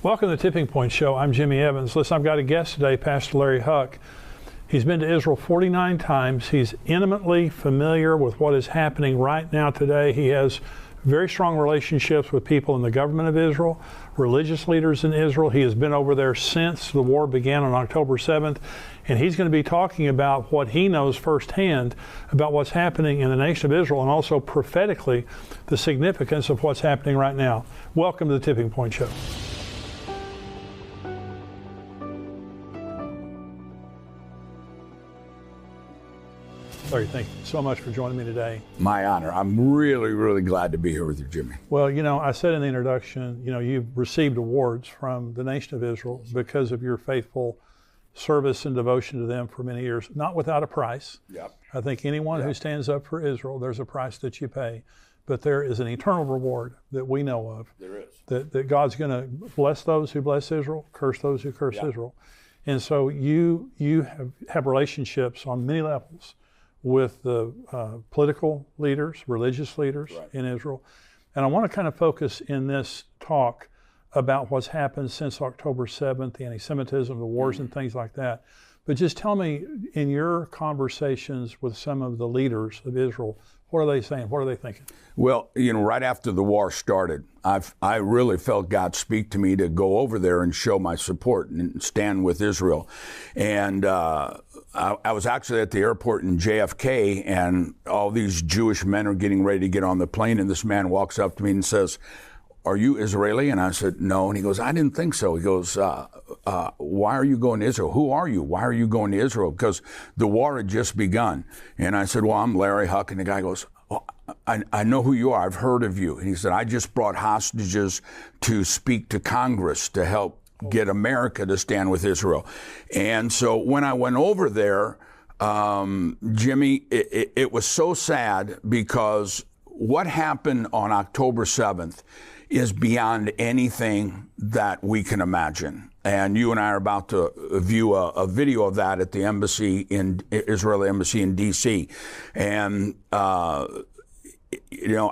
Welcome to the Tipping Point Show. I'm Jimmy Evans. Listen, I've got a guest today, Pastor Larry Huck. He's been to Israel 49 times. He's intimately familiar with what is happening right now today. He has very strong relationships with people in the government of Israel, religious leaders in Israel. He has been over there since the war began on October 7th, and he's going to be talking about what he knows firsthand about what's happening in the nation of Israel and also prophetically the significance of what's happening right now. Welcome to the Tipping Point Show. Larry, thank you so much for joining me today. My honor. I'm really glad to be here with you, Jimmy. Well, you know, I said in the introduction, you know, you've received awards from the nation of Israel because of your faithful service and devotion to them for many years, not without a price. Yep. I think anyone who stands up for Israel, there's a price that you pay, but there is an eternal reward that we know of. There is. That God's going to bless those who bless Israel, curse those who curse Israel. And so you have relationships on many levels with the political leaders, religious leaders in Israel. And I want to kind of focus in this talk about what's happened since October 7th, the anti-Semitism, the wars and things like that. But just tell me, in your conversations with some of the leaders of Israel, what are they saying? What are they thinking? Well, you know, right after the war started, I really felt God speak to me to go over there and show my support and stand with Israel. And I was actually at the airport in JFK, and all these Jewish men are getting ready to get on the plane, and this man walks up to me and says, "Are you Israeli?" And I said, "No." And he goes, "I didn't think so." He goes, "Why are you going to Israel? Who are you? Why are you going to Israel?" Because the war had just begun. And I said, "Well, I'm Larry Huck." And the guy goes, "Oh, I know who you are. I've heard of you." And he said, "I just brought hostages to speak to Congress to help get America to stand with Israel." And so when I went over there, Jimmy, it was so sad because what happened on October 7th is beyond anything that we can imagine. And you and I are about to view a video of that at the embassy in Israeli embassy in D.C. And you know,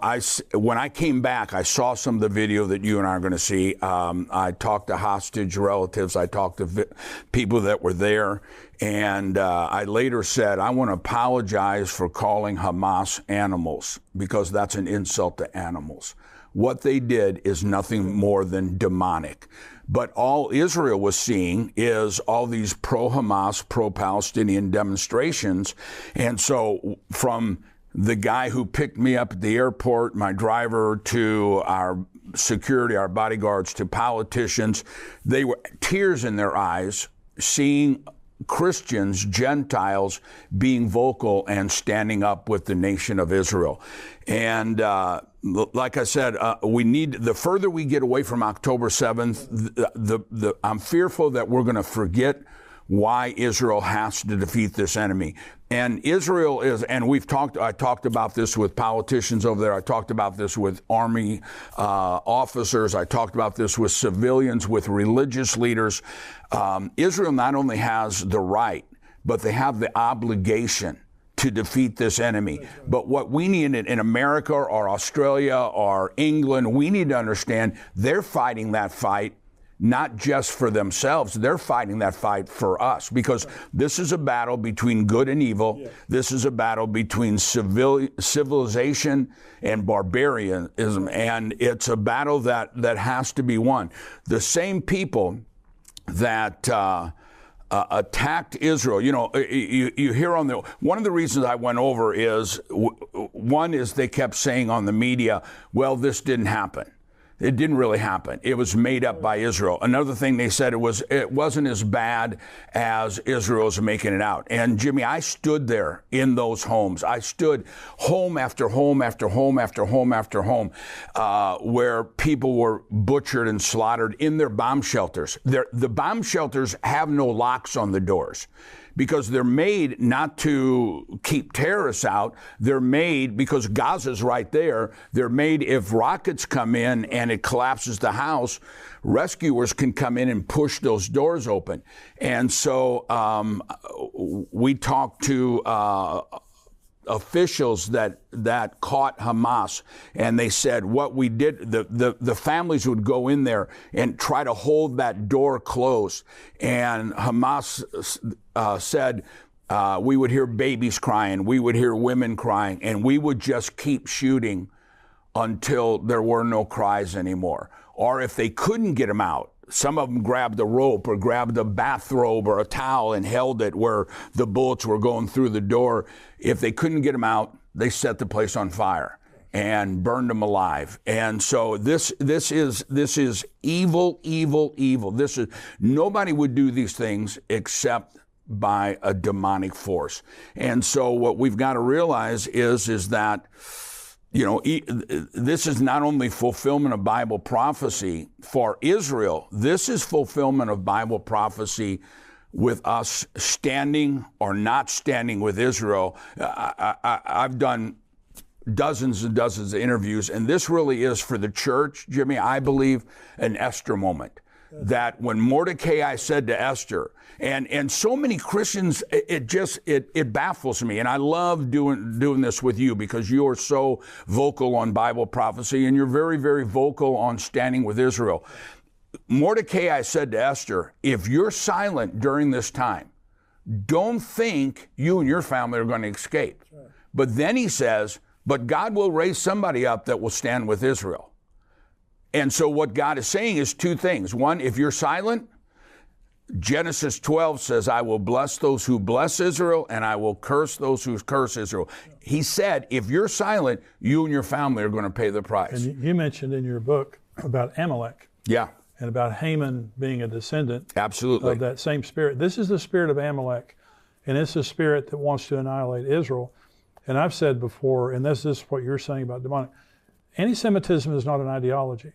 when I came back, I saw some of the video that you and I are going to see. I talked to hostage relatives. I talked to people that were there. And I later said, I want to apologize for calling Hamas animals, because that's an insult to animals. What they did is nothing more than demonic. But all Israel was seeing is all these pro-Hamas, pro-Palestinian demonstrations. And so from the guy who picked me up at the airport, my driver, to our security, our bodyguards, to politicians, they were tears in their eyes seeing Christians, Gentiles, being vocal and standing up with the nation of Israel. And like I said, we need, the further we get away from October 7th, I'm fearful that we're going to forget why Israel has to defeat this enemy. And Israel is, and I talked about this with politicians over there. I talked about this with army officers. I talked about this with civilians, with religious leaders. Israel not only has the right, but they have the obligation to defeat this enemy. But what we need in America or Australia or England, we need to understand they're fighting that fight not just for themselves, they're fighting that fight for us, because this is a battle between good and evil. Yeah. This is a battle between civilization and barbarianism, and it's a battle that has to be won. The same people that attacked Israel, you know, you hear on one of the reasons I went over is, one is they kept saying on the media, well, this didn't happen. It didn't really happen. It was made up by Israel. Another thing they said, it wasn't as bad as Israel's making it out. And Jimmy, I stood there in those homes. I stood home after home after home after home after home, where people were butchered and slaughtered in their bomb shelters. The bomb shelters have no locks on the doors, because they're made not to keep terrorists out. They're made because Gaza's right there. They're made if rockets come in and it collapses the house, rescuers can come in and push those doors open. And so we talked to officials that caught Hamas, and they said what we did, the families would go in there and try to hold that door closed. And Hamas said, we would hear babies crying, we would hear women crying, and we would just keep shooting until there were no cries anymore. Or if they couldn't get them out, some of them grabbed a rope or grabbed a bathrobe or a towel and held it where the bullets were going through the door. If they couldn't get them out, they set the place on fire and burned them alive. And so this is evil, evil, evil. Nobody would do these things except by a demonic force. And so what we've got to realize is that, you know, this is not only fulfillment of Bible prophecy for Israel, this is fulfillment of Bible prophecy with us standing or not standing with Israel. I've done dozens and dozens of interviews, and this really is for the church, Jimmy, I believe, an Esther moment. That when Mordecai said to Esther, and so many Christians, it baffles me. And I love doing this with you because you are so vocal on Bible prophecy and you're very, very vocal on standing with Israel. Mordecai said to Esther, if you're silent during this time, don't think you and your family are going to escape. Right. But then he says, but God will raise somebody up that will stand with Israel. And so what God is saying is two things. One, if you're silent, Genesis 12 says, I will bless those who bless Israel, and I will curse those who curse Israel. He said, if you're silent, you and your family are going to pay the price. And you mentioned in your book about Amalek. Yeah. And about Haman being a descendant. Absolutely. Of that same spirit. This is the spirit of Amalek, and it's the spirit that wants to annihilate Israel. And I've said before, and this is what you're saying about demonic, anti-Semitism is not an ideology.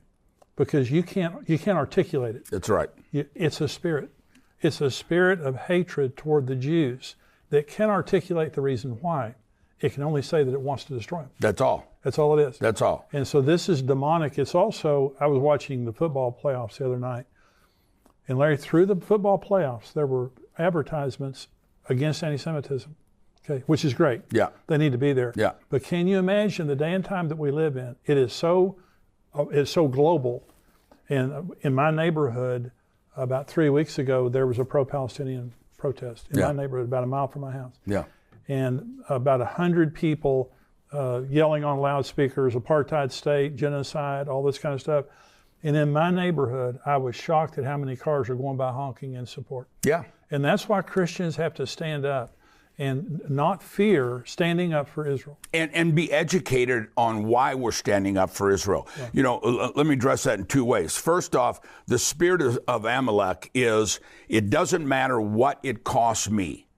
Because you can't articulate it. That's right. It's a spirit. It's a spirit of hatred toward the Jews that can articulate the reason why. It can only say that it wants to destroy them. That's all. That's all it is. That's all. And so this is demonic. It's also, I was watching the football playoffs the other night. And Larry, through the football playoffs, there were advertisements against anti-Semitism. Okay, which is great. Yeah. They need to be there. Yeah. But can you imagine the day and time that we live in? It's so global. And in my neighborhood, about 3 weeks ago, there was a pro-Palestinian protest in my neighborhood, about a mile from my house. Yeah. And about 100 people yelling on loudspeakers, apartheid state, genocide, all this kind of stuff. And in my neighborhood, I was shocked at how many cars are going by honking in support. Yeah. And that's why Christians have to stand up and not fear standing up for Israel. And be educated on why we're standing up for Israel. Yeah. You know, let me address that in two ways. First off, the spirit of Amalek is, it doesn't matter what it costs me,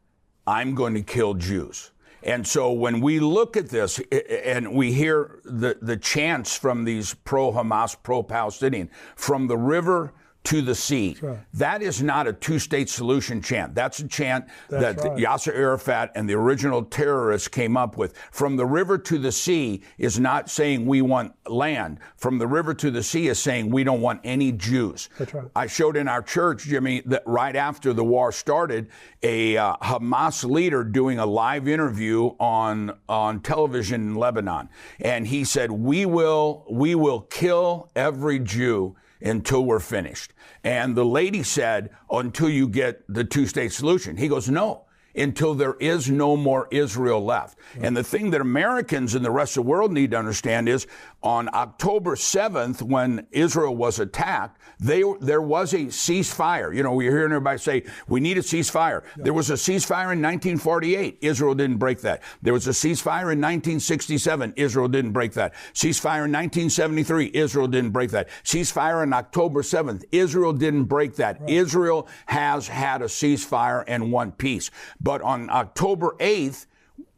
I'm going to kill Jews. And so when we look at this and we hear the chants from these pro-Hamas, pro-Palestinian, from the river to the sea. Right. That is not a two-state solution chant. That's a chant that Yasser Arafat and the original terrorists came up with. From the river to the sea is not saying we want land. From the river to the sea is saying we don't want any Jews. That's right. I showed in our church, Jimmy, that right after the war started, a Hamas leader doing a live interview on television in Lebanon. And he said, we will kill every Jew until we're finished. And the lady said, until you get the two-state solution. He goes, no, until there is no more Israel left. Right. And the thing that Americans and the rest of the world need to understand is on October 7th, when Israel was attacked, there was a ceasefire. You know, we're hearing everybody say, we need a ceasefire. Yeah. There was a ceasefire in 1948. Israel didn't break that. There was a ceasefire in 1967. Israel didn't break that. Ceasefire in 1973. Israel didn't break that. Ceasefire on October 7th. Israel didn't break that. Right. Israel has had a ceasefire and won peace. But on October 8th,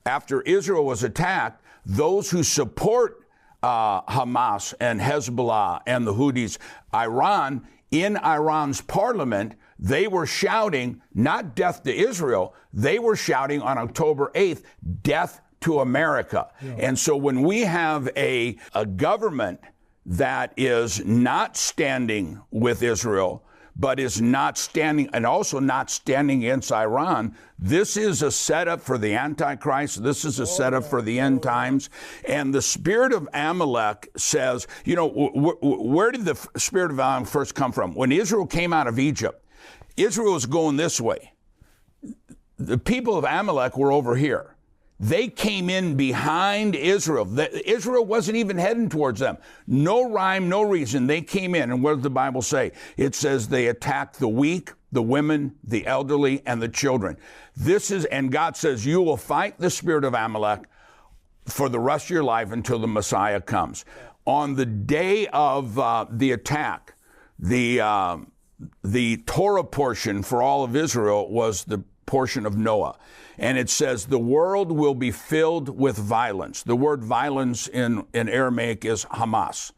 after Israel was attacked, those who support Hamas and Hezbollah and the Houthis, Iran, in Iran's parliament, they were shouting not death to Israel, they were shouting on October 8th, death to America. Yeah. And so when we have a government that is not standing with Israel, but is not standing, and also not standing against Iran. This is a setup for the Antichrist. This is a setup for the end times. And the spirit of Amalek says, you know, where did the spirit of Amalek first come from? When Israel came out of Egypt, Israel was going this way. The people of Amalek were over here. They came in behind Israel. Israel wasn't even heading towards them. No rhyme, no reason. They came in. And what does the Bible say? It says they attacked the weak, the women, the elderly, and the children. And God says, you will fight the spirit of Amalek for the rest of your life until the Messiah comes. On the day of the attack, the Torah portion for all of Israel was the portion of Noah. And it says, the world will be filled with violence. The word violence in Aramaic is Hamas.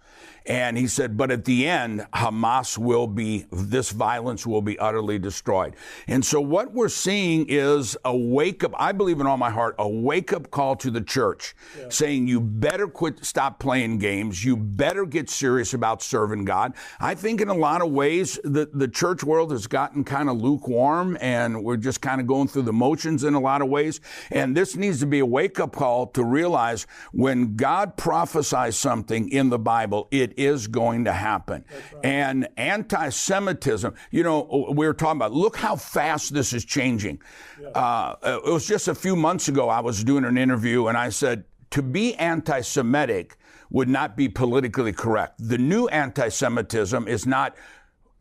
And he said, but at the end, this violence will be utterly destroyed. And so what we're seeing is a wake-up, I believe in all my heart, a wake-up call to the church, saying you better stop playing games. You better get serious about serving God. I think in a lot of ways, the church world has gotten kind of lukewarm, and we're just kind of going through the motions in a lot of ways. And this needs to be a wake-up call to realize when God prophesies something in the Bible, it is going to happen. Right. And anti-Semitism, you know, we were talking about, look how fast this is changing. Yeah. It was just a few months ago, I was doing an interview and I said, to be anti-Semitic would not be politically correct. The new anti-Semitism is not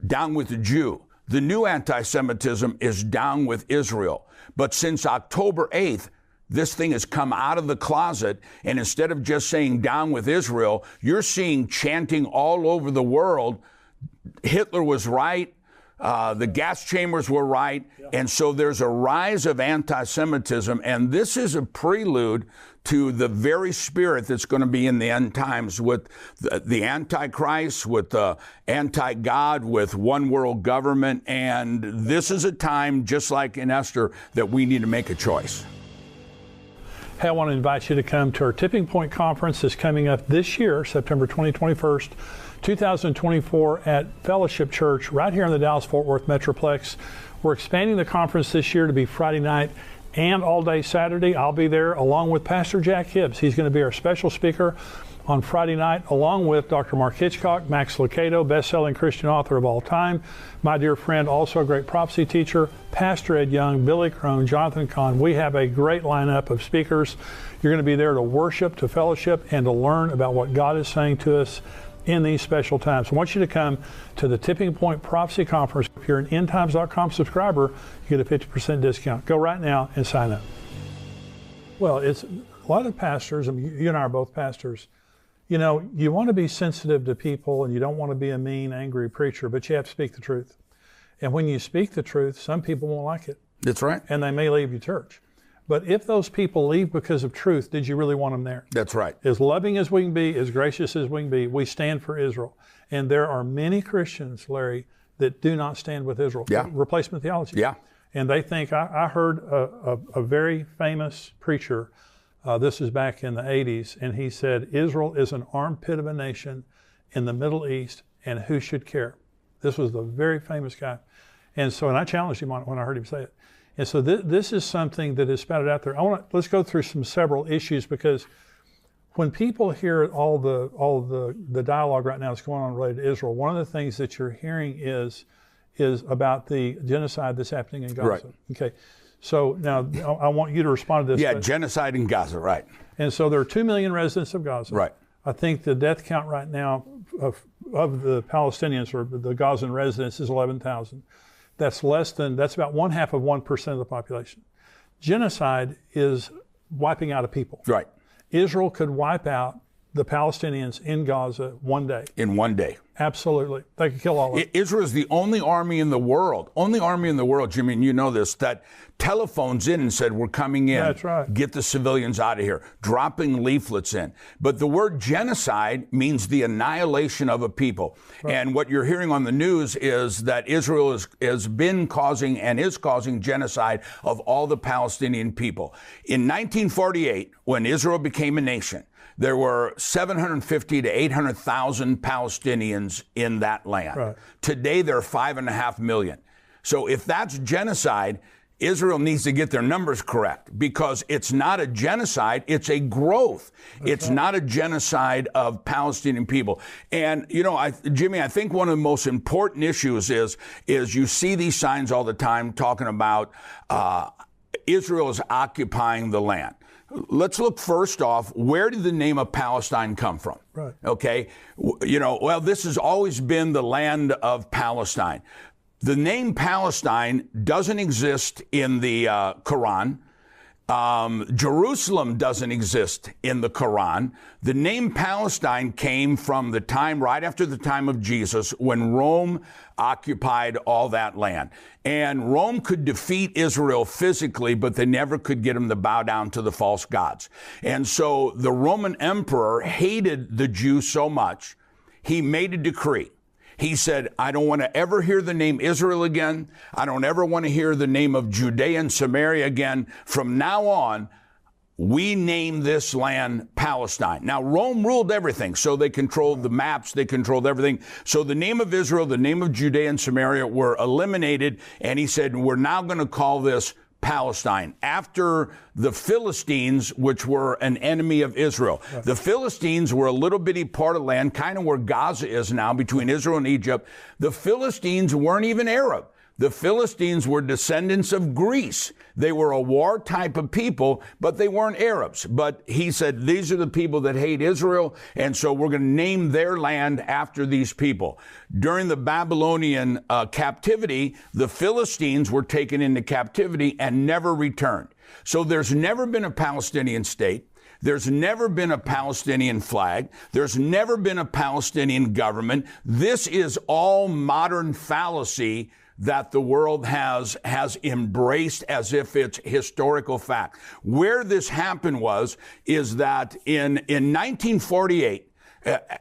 down with the Jew. The new anti-Semitism is down with Israel. But since October 8th, this thing has come out of the closet, and instead of just saying down with Israel, you're seeing chanting all over the world, Hitler was right, the gas chambers were right, and so there's a rise of anti-Semitism, and this is a prelude to the very spirit that's going to be in the end times with the Antichrist, with the anti-God, with one world government, and this is a time, just like in Esther, that we need to make a choice. Hey, I want to invite you to come to our Tipping Point Conference that's coming up this year, September 21st, 2024 at Fellowship Church right here in the Dallas-Fort Worth Metroplex. We're expanding the conference this year to be Friday night and all day Saturday. I'll be there along with Pastor Jack Hibbs. He's going to be our special speaker on Friday night, along with Dr. Mark Hitchcock, Max Lucado, best-selling Christian author of all time, my dear friend, also a great prophecy teacher, Pastor Ed Young, Billy Crone, Jonathan Kahn. We have a great lineup of speakers. You're going to be there to worship, to fellowship, and to learn about what God is saying to us in these special times. I want you to come to the Tipping Point Prophecy Conference. If you're an endtimes.com subscriber, you get a 50% discount. Go right now and sign up. Well, it's a lot of pastors, I mean, you and I are both pastors. You know, you want to be sensitive to people and you don't want to be a mean, angry preacher, but you have to speak the truth. And when you speak the truth, some people won't like it. That's right. And they may leave your church. But if those people leave because of truth, did you really want them there? That's right. As loving as we can be, as gracious as we can be, we stand for Israel. And there are many Christians, Larry, that do not stand with Israel. Yeah. Replacement theology. Yeah. And they think, I heard a very famous preacher, this is back in the 80s, and he said, Israel is an armpit of a nation in the Middle East, and who should care? This was the very famous guy. And so, and I challenged him on it when I heard him say it. And so this is something that is spouted out there. Let's go through several issues, because when people hear all the dialogue right now that's going on related to Israel, one of the things that you're hearing is about the genocide that's happening in Gaza. Right. Okay. So now I want you to respond to this. Yeah, genocide in Gaza, right. And so there are 2 million residents of Gaza. Right. I think the death count right now of the Palestinians or the Gazan residents is 11,000. That's about 1/2 of the population. Genocide is wiping out a people. Right. Israel could wipe out the Palestinians in Gaza one day. In one day. Absolutely. They could kill all of them. Israel is the only army in the world, Jimmy, and you know this, that telephones in and said, we're coming in. That's right. Get the civilians out of here, dropping leaflets in. But the word genocide means the annihilation of a people. Right. And what you're hearing on the news is that Israel has been causing and is causing genocide of all the Palestinian people. In 1948, when Israel became a nation, there were 750 to 800,000 Palestinians in that land. Right. Today, there are 5.5 million. So if that's genocide, Israel needs to get their numbers correct, because it's not a genocide, it's a growth. It's not a genocide of Palestinian people. And, you know, Jimmy, I think one of the most important issues is you see these signs all the time talking about Israel is occupying the land. Let's look first off, where did the name of Palestine come from? Right. Okay. You know, well, this has always been the land of Palestine. The name Palestine doesn't exist in the Quran. Jerusalem doesn't exist in the Quran. The name Palestine came from the time, right after the time of Jesus, when Rome occupied all that land. And Rome could defeat Israel physically, but they never could get them to bow down to the false gods. And so the Roman emperor hated the Jews so much, he made a decree. He said, I don't want to ever hear the name Israel again. I don't ever want to hear the name of Judea and Samaria again. From now on, we name this land Palestine. Now, Rome ruled everything, so they controlled the maps, they controlled everything. So the name of Israel, the name of Judea and Samaria were eliminated, and he said, we're now going to call this Palestine, after the Philistines, which were an enemy of Israel. Yeah. The Philistines were a little bitty part of land, kind of where Gaza is now, between Israel and Egypt. The Philistines weren't even Arab. The Philistines were descendants of Greece. They were a war type of people, but they weren't Arabs. But he said, these are the people that hate Israel, and so we're going to name their land after these people. During the Babylonian captivity, the Philistines were taken into captivity and never returned. So there's never been a Palestinian state. There's never been a Palestinian flag. There's never been a Palestinian government. This is all modern fallacy that the world has embraced as if it's historical fact. Where this happened is that in 1948,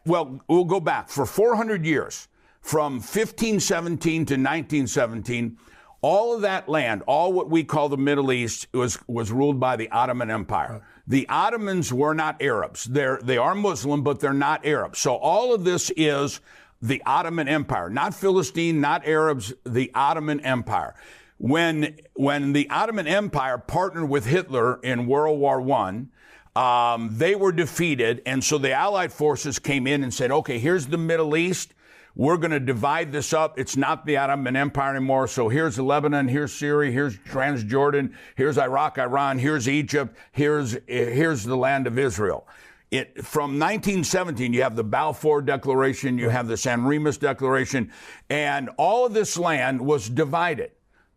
well, we'll go back for 400 years, from 1517 to 1917, all of that land, all what we call the Middle East, was ruled by the Ottoman Empire. Right. The Ottomans were not Arabs. They are Muslim, but they're not Arabs. So all of this is the Ottoman Empire, not Philistine, not Arabs, the Ottoman Empire. When the Ottoman Empire partnered with Hitler in World War I, they were defeated, and so the Allied forces came in and said, okay, here's the Middle East. We're going to divide this up. It's not the Ottoman Empire anymore. So here's Lebanon, here's Syria, here's Transjordan, here's Iraq, Iran, here's Egypt, here's the land of Israel. From 1917, you have the Balfour Declaration, you have the San Remus Declaration, and all of this land was divided.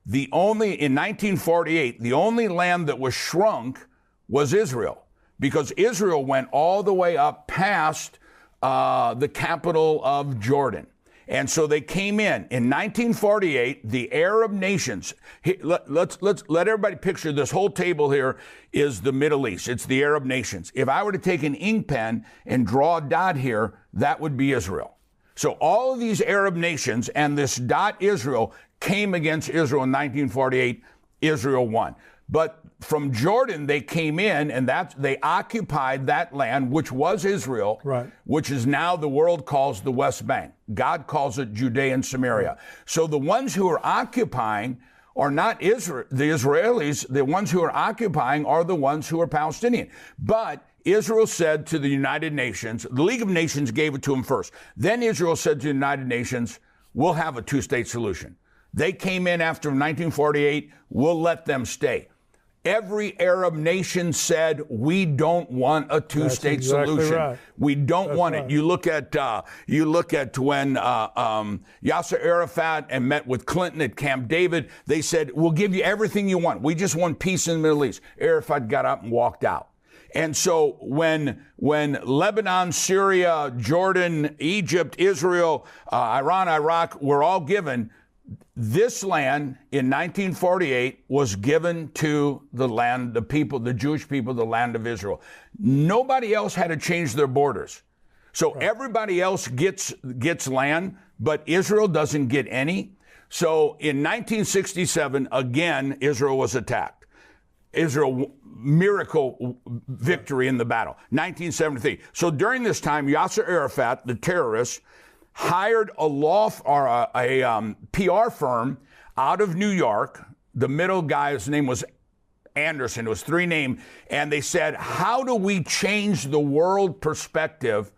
In 1948, the only land that was shrunk was Israel, because Israel went all the way up past the capital of Jordan. And so they came in 1948, the Arab nations. Let's let everybody picture this whole table here is the Middle East. It's the Arab nations. If I were to take an ink pen and draw a dot here, that would be Israel. So all of these Arab nations and this dot Israel came against Israel in 1948. Israel won. But from Jordan, they came in, and they occupied that land, which was Israel, right, which is now the world calls the West Bank. God calls it Judea and Samaria. Right. So the ones who are occupying are not the Israelis. The ones who are occupying are the ones who are Palestinian. But Israel said to the United Nations, the League of Nations gave it to them first. Then Israel said to the United Nations, we'll have a two-state solution. They came in after 1948, we'll let them stay. Every Arab nation said, we don't want a two-state solution. Right. We don't want it. You look at when Yasser Arafat and met with Clinton at Camp David. They said, we'll give you everything you want. We just want peace in the Middle East. Arafat got up and walked out. And so when Lebanon, Syria, Jordan, Egypt, Israel, Iran, Iraq were all given, this land in 1948 was given to the land, the people, the Jewish people, the land of Israel. Nobody else had to change their borders. So everybody else gets land, but Israel doesn't get any. So in 1967, again, Israel was attacked. Israel miracle victory in the battle, 1973. So during this time, Yasser Arafat, the terrorist, hired a PR firm out of New York. The middle guy's name was Anderson. It was 3 names. And they said, how do we change the world perspective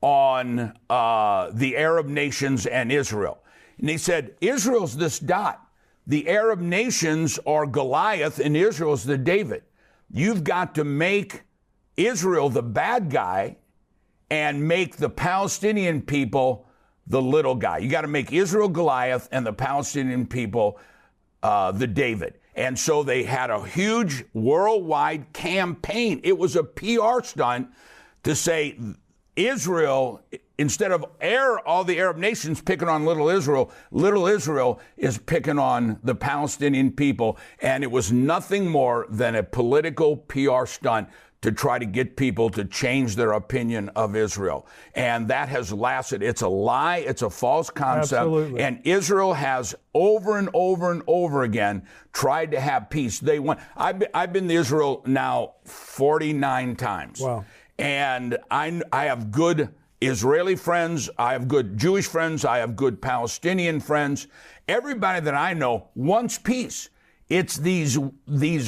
on the Arab nations and Israel? And they said, Israel's this dot. The Arab nations are Goliath and Israel's the David. You've got to make Israel the bad guy and make the Palestinian people the little guy. You got to make Israel Goliath and the Palestinian people the David. And so they had a huge worldwide campaign. It was a PR stunt to say Israel, instead of all the Arab nations picking on little Israel is picking on the Palestinian people. And it was nothing more than a political PR stunt to try to get people to change their opinion of Israel. And that has lasted. It's a lie. It's a false concept. Absolutely. And Israel has over and over and over again tried to have peace. They want. I've been to Israel now 49 times. Wow. And I have good Israeli friends. I have good Jewish friends. I have good Palestinian friends. Everybody that I know wants peace. It's these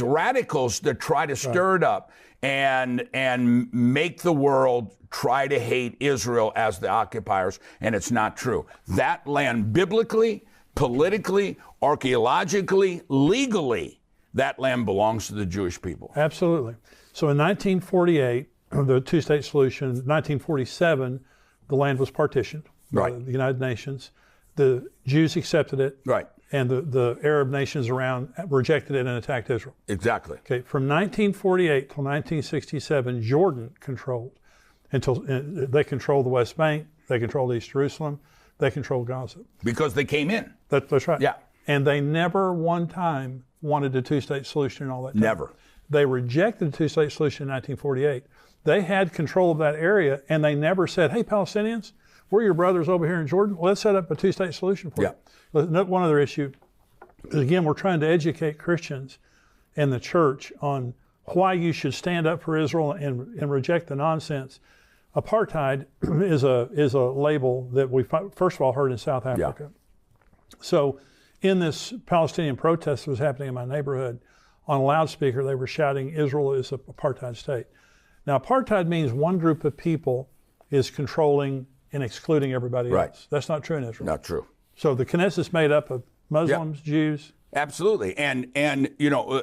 radicals that try to stir it up and make the world try to hate Israel as the occupiers, and it's not true. That land, biblically, politically, archaeologically, legally, that land belongs to the Jewish people. Absolutely. So in 1948, the two-state solution, 1947, the land was partitioned by the United Nations. The Jews accepted it. Right. And the Arab nations around rejected it and attacked Israel. Exactly. Okay. From 1948 till 1967, Jordan controlled they controlled the West Bank, they controlled East Jerusalem, they controlled Gaza. Because they came in. That's right. Yeah. And they never one time wanted a two-state solution and all that time. Never. They rejected the two-state solution in 1948. They had control of that area, and they never said, hey, Palestinians, we're your brothers over here in Jordan. Let's set up a two-state solution for you. One other issue is, again, we're trying to educate Christians and the church on why you should stand up for Israel and reject the nonsense. Apartheid is a label that we first of all heard in South Africa. Yeah. So in this Palestinian protest that was happening in my neighborhood, on a loudspeaker, they were shouting, Israel is an apartheid state. Now, apartheid means one group of people is controlling and excluding everybody else. That's not true in Israel. Not true. So the Knesset is made up of Muslims, Jews. Absolutely. And you know,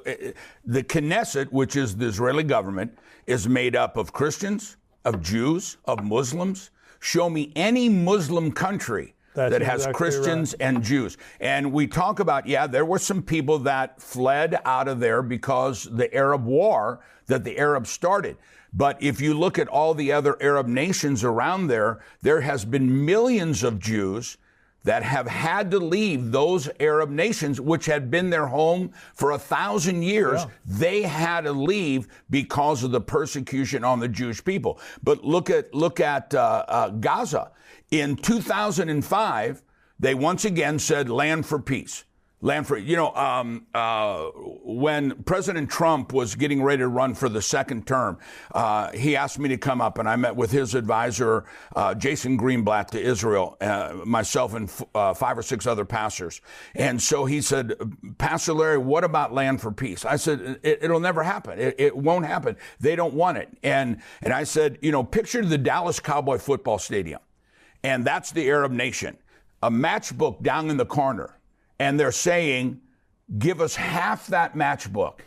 the Knesset, which is the Israeli government, is made up of Christians, of Jews, of Muslims. Show me any Muslim country that has Christians and Jews. And we talk about, there were some people that fled out of there because the Arab war that the Arabs started. But if you look at all the other Arab nations around there, there has been millions of Jews that have had to leave those Arab nations, which had been their home for 1,000 years. Yeah. They had to leave because of the persecution on the Jewish people. But look at Gaza. In 2005, they once again said land for peace. Land for, when President Trump was getting ready to run for the second term, he asked me to come up, and I met with his advisor, Jason Greenblatt, to Israel, myself and 5 or 6 other pastors. And so he said, Pastor Larry, what about land for peace? I said, it'll never happen. It won't happen. They don't want it. And I said, picture the Dallas Cowboy football stadium, and that's the Arab nation. A matchbook down in the corner. And they're saying, give us half that matchbook,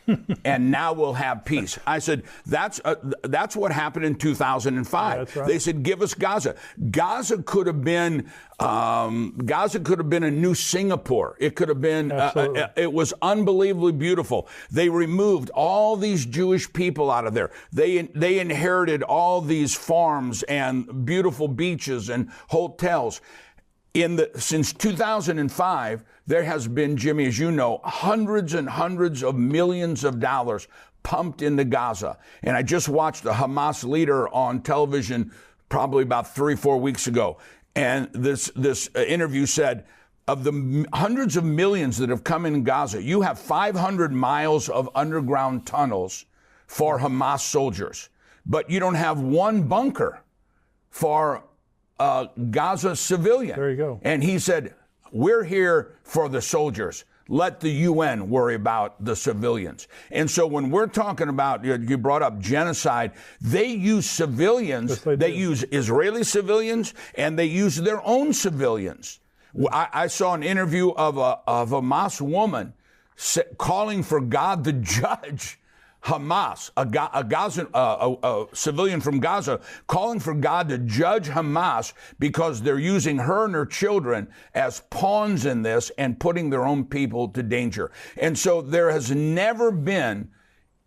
and now we'll have peace. I said, that's what happened in 2005. That's right. They said, give us Gaza. Gaza could have been a new Singapore. It could have been. It was unbelievably beautiful. They removed all these Jewish people out of there. They inherited all these farms and beautiful beaches and hotels. Since 2005, there has been, Jimmy, as you know, hundreds and hundreds of millions of dollars pumped into Gaza. And I just watched a Hamas leader on television probably about 3 or 4 weeks ago. And this interview said, of the hundreds of millions that have come in Gaza, you have 500 miles of underground tunnels for Hamas soldiers, but you don't have one bunker for Gaza civilian. There you go. And he said, we're here for the soldiers. Let the UN worry about the civilians. And so when we're talking about, you brought up genocide, they use civilians, yes, they use Israeli civilians, and they use their own civilians. I saw an interview of a Hamas woman calling for God to judge Hamas, a civilian from Gaza, calling for God to judge Hamas because they're using her and her children as pawns in this and putting their own people to danger. And so there has never been,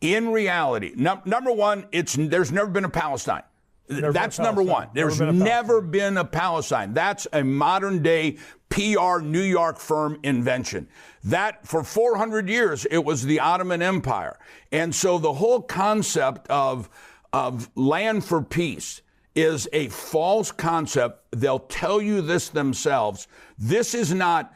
in reality, number one, there's never been a Palestine. That's number one. There's never been a Palestine. That's a modern day PR New York firm invention. That for 400 years, it was the Ottoman Empire. And so the whole concept of land for peace is a false concept. They'll tell you this themselves. This is not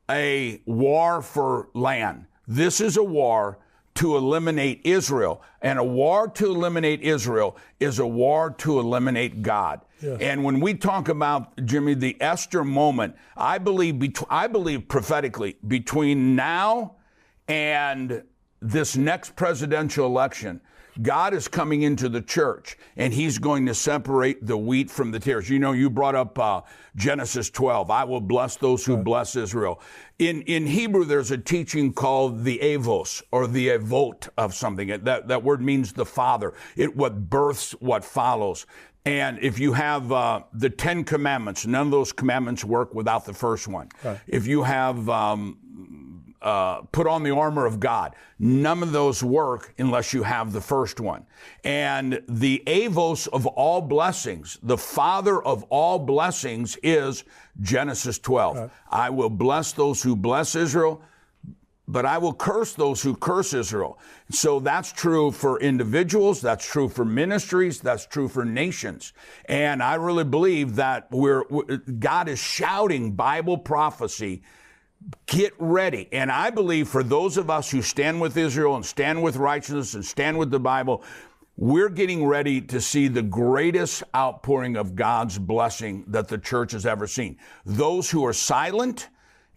a war for land. This is a war to eliminate Israel. And a war to eliminate Israel is a war to eliminate God. Yes. And when we talk about, Jimmy, the Esther moment, I believe prophetically, between now and this next presidential election, God is coming into the church, and he's going to separate the wheat from the tares. You know, you brought up Genesis 12. I will bless those who bless Israel. In Hebrew, there's a teaching called the avos, or the avot of something. That word means the father. What births what follows. And if you have the 10 commandments, none of those commandments work without the first one. Right. If you have put on the armor of God, none of those work unless you have the first one. And the avos of all blessings, the father of all blessings, is Genesis 12. Right. I will bless those who bless Israel, but I will curse those who curse Israel. So that's true for individuals, that's true for ministries, that's true for nations. And I really believe that God is shouting Bible prophecy, get ready. And I believe for those of us who stand with Israel and stand with righteousness and stand with the Bible, we're getting ready to see the greatest outpouring of God's blessing that the church has ever seen. Those who are silent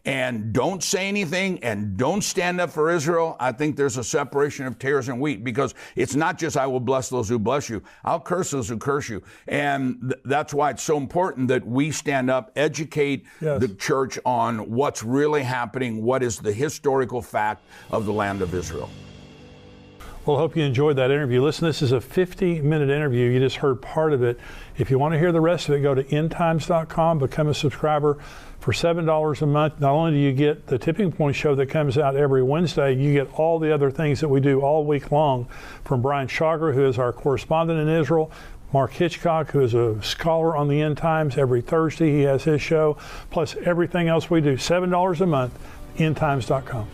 and don't say anything and don't stand up for Israel, I think there's a separation of tares and wheat, because it's not just I will bless those who bless you, I'll curse those who curse you. And that's why it's so important that we stand up, educate the church on what's really happening, what is the historical fact of the land of Israel. Well, I hope you enjoyed that interview. Listen, this is a 50-minute interview. You just heard part of it. If you want to hear the rest of it, go to endtimes.com, become a subscriber for $7 a month. Not only do you get the Tipping Point show that comes out every Wednesday, you get all the other things that we do all week long from Brian Chagra, who is our correspondent in Israel, Mark Hitchcock, who is a scholar on the end times. Every Thursday he has his show, plus everything else we do. $7 a month, endtimes.com.